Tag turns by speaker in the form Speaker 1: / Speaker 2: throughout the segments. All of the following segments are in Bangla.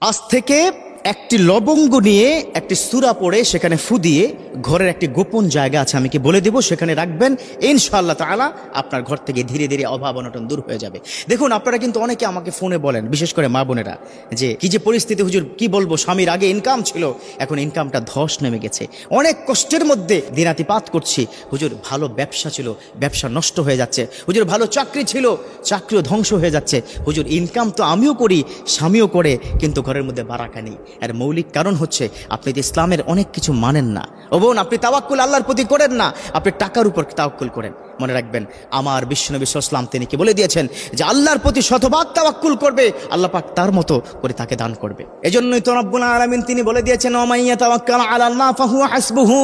Speaker 1: আজ থেকে একটি লবঙ্গ নিয়ে একটি সূরা পড়ে সেখানে ফু দিয়ে ঘরের একটি গোপন জায়গা আছে, আমি কি বলে দেব, সেখানে রাখবেন, ইনশাআল্লাহ তাআলা আপনার ঘর থেকে ধীরে ধীরে অভাব অনটন দূর হয়ে যাবে। দেখুন, আপনারা কিন্তু অনেকে আমাকে ফোনে বলেন, বিশেষ করে মা বোনেরা, যে কি যে পরিস্থিতি হুজুর, কি বলবো, স্বামীর আগে ইনকাম ছিল, এখন ইনকামটা ধস নেমে গেছে, অনেক কষ্টের মধ্যে দিনাতিপাত করছি, হুজুর ভালো ব্যবসা ছিল, ব্যবসা নষ্ট হয়ে যাচ্ছে, হুজুর ভালো চাকরি ছিল, চাকরিও ধ্বংস হয়ে যাচ্ছে, হুজুর ইনকাম তো আমিও করি, স্বামীও করে, কিন্তু ঘরের মধ্যে বারাকা নেই। এর মৌলিক কারণ হচ্ছে আপনি যে ইসলামের অনেক কিছু মানেন না। ও বোন, আপনি তাওয়াক্কুল আল্লাহর প্রতি করেন না, আপনি টাকার উপর তাওয়াক্কুল করেন। মনে রাখবেন, আমার বিশ্বনবী সাল্লাল্লাহু আলাইহি ওয়াসাল্লাম তিনি কি বলে দিয়েছেন যে আল্লাহর প্রতি শতভাগ তাওয়াক্কুল করবে, আল্লাহ পাক তার মতো করে তাকে দান করবে। এজন্যই তো রব্বুল আলামিন তিনি বলে দিয়েছেন, ওয়া মান ইয়াতাওয়াক্কাল আলাল্লাহ ফাহুয়া হাসবুহু,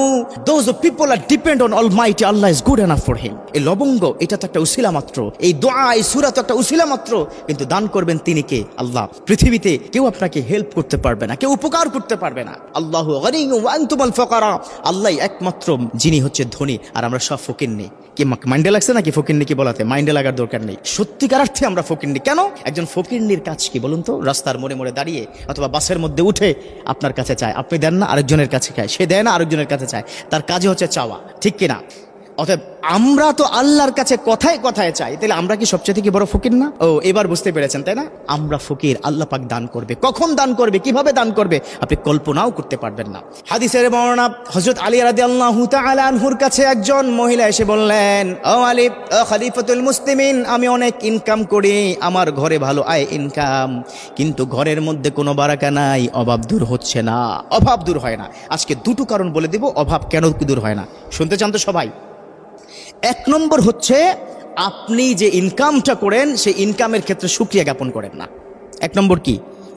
Speaker 1: those people are depend on almighty Allah is good enough for him. এই লবঙ্গ এটা তো একটা উসিলা মাত্র, এই দোয়া এই সূরা তো একটা উসিলা মাত্র, কিন্তু দান করবেন তিনি কে? আল্লাহ। পৃথিবীতে কেউ আপনাকে হেল্প করতে পারবে না, কেউ উপকার করতে পারবে না। আল্লাহু গনিয়্যুম ওয়া আনতুমুল ফুকারা, আল্লাহই একমাত্র যিনি হচ্ছে ধনী, আর আমরা সব ফকিন্নি। কি মাইন্ডে লাগছে নাকি ফকিন্নি কি বলাতে? মাইন্ডে লাগার দরকার নেই, সত্যিকার অর্থে আমরা ফকিন্নি। কেন? একজন ফকিন্নির কাজ কি বলুন তো? রাস্তার মোড়ে মোড়ে দাঁড়িয়ে অথবা বাসের মধ্যে উঠে আপনার কাছে চায়, আপনি দেন না, আরেকজনের কাছে চায়, সে দেয় না, আরেকজনের কাছে চায়, তার কাজে হচ্ছে চাওয়া, ঠিক কিনা? অতএব আমরা তো আল্লাহর কাছে কথায় কথায় চাই, তাহলে আমরা কি সবচেয়ে থেকে বড় ফকির না? ও, এবার বুঝতে পেরেছেন তাই না? আমরা ফকির, আল্লাহ পাক দান করবে, কখন দান করবে, কিভাবে দান করবে, আপনি কল্পনাও করতে পারবেন না। হাদিসের বর্ণনা, হযরত আলী রাদিয়াল্লাহু তাআলা আনহুর কাছে একজন মহিলা এসে বললেন, ও আলী, ও খলিফাতুল মুসলিমিন, আমি অনেক ইনকাম করি, আমার ঘরে ভালো আয় ইনকাম, কিন্তু ঘরের মধ্যে কোনো বারাকা নাই, অভাব দূর হচ্ছে না। অভাব দূর হয় না। আজকে দুটো কারণ বলে দিব অভাব কেন দূর হয় না, শুনতে চান তো সবাই? এক নম্বর হচ্ছে, আপনি যে ইনকামটা করেন সেই ইনকামের ক্ষেত্রে শুকরিয়া জ্ঞাপন করেন না। এক নম্বর কি?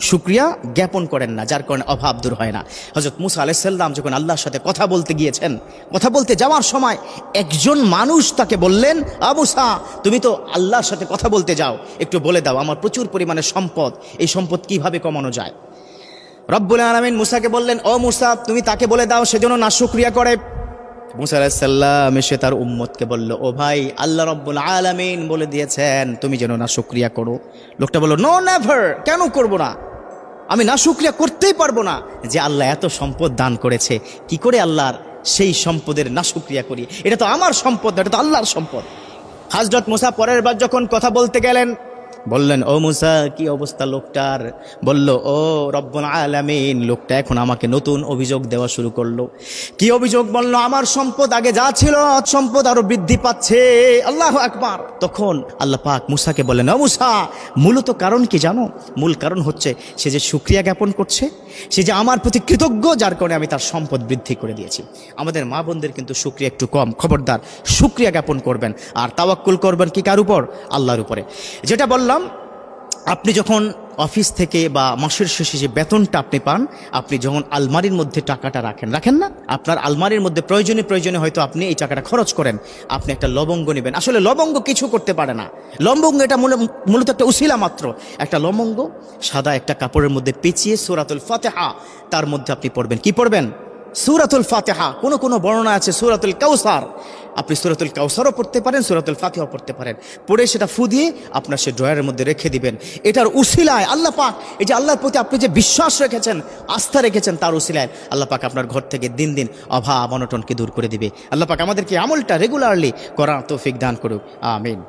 Speaker 1: শুকরিয়া জ্ঞাপন করেন না, যার কারণে অভাব দূর হয় না। হযরত মুসা আলাইহিস সালাম যখন আল্লাহর সাথে কথা বলতে গিয়েছেন, কথা বলতে যাওয়ার সময় একজন মানুষ তাকে বললেন, আ মুসা, তুমি তো আল্লাহর সাথে কথা বলতে যাও, একটু বলে দাও আমার প্রচুর পরিমাণে সম্পদ, এই সম্পদ কিভাবে কমানো যায়। রব্বুল আলামিন মুসাকে বললেন, ও মুসা, তুমি তাকে বলে দাও সেজন্য না শুকরিয়া করে। মুসা আলাইহিস সালাম এসে তার উম্মতকে বলল, ও ভাই, আল্লাহ রব্বুল আলামিন বলে দিয়েছেন তুমি যেন না শুকরিয়া করো। লোকটা বলল, নো নেভার, কেন করব না? আমি না শুকরিয়া করতেই পারবো না, যে আল্লাহ এত সম্পদ দান করেছে, কি করে আল্লাহর সেই সম্পদের না শুকরিয়া করি? এটা তো আমার সম্পদ, এটা তো আল্লাহর সম্পদ। হযরত মুসা পরের বার যখন কথা বলতে গেলেন, বললেন, ও মুসা, কি অবস্থা লোকটার? বলল, ও রব্বুল আলামিন, লোকটা এখন আমাকে নতুন অভিযোগ দেওয়া শুরু করলো। কি অভিযোগ? বলল, আমার সম্পদ আগে যা ছিল সম্পদ আরো বৃদ্ধি পাচ্ছে। আল্লাহু আকবার। তখন আল্লাহ পাক মুসাকে বললেন, ও মুসা, মূলত কারণ কি জানো? মূল কারণ হচ্ছে সে যে শুকরিয়া জ্ঞাপন করছে, সে যে আমার প্রতি কৃতজ্ঞ, যার কারণে আমি তার সম্পদ বৃদ্ধি করে দিয়েছি। আমাদের মা বোনদের কিন্তু শুকরিয়া একটু কম, খবরদার শুকরিয়া জ্ঞাপন করবেন, আর তাওয়াক্কুল করবেন কি কার উপর? আল্লাহর উপরে। যেটা বললাম, আপনি যখন অফিস থেকে বা মাসের শেষে যে বেতনটা আপনি পান, আপনি যখন আলমারির মধ্যে টাকাটা রাখেন না, আপনার আলমারির মধ্যে প্রয়োজনে হয়তো আপনি এই টাকাটা খরচ করেন, আপনি একটা লবঙ্গ নেবেন। আসলে লবঙ্গ কিছু করতে পারে না, লবঙ্গ এটা মূলত একটা উসিলা মাত্র। একটা লবঙ্গ সাদা একটা কাপড়ের মধ্যে পেঁচিয়ে সূরাতুল ফাতিহা তার মধ্যে আপনি পড়বেন। কি পড়বেন? সূরাতুল ফাতিহা। কোনো বর্ণনা আছে সূরাতুল কাউসার, আপনি সূরাতুল কাউসারও পড়তে পারেন, সূরাতুল ফাতিহাও পড়তে পারেন। পড়ে সেটা ফু দিয়ে আপনার সে ড্রয়ারের মধ্যে রেখে দিবেন। এটার উসিলায় আল্লাহ পাক, এই যে আল্লাহর প্রতি আপনি যে বিশ্বাস রেখেছেন, আস্থা রেখেছেন, তার উসিলায় আল্লাহ পাক আপনার ঘর থেকে দিন দিন অভাব অনটনকে দূর করে দিবে। আল্লাহ পাক আমাদেরকে আমলটা রেগুলারলি করার তৌফিক দান করুক, আমিন।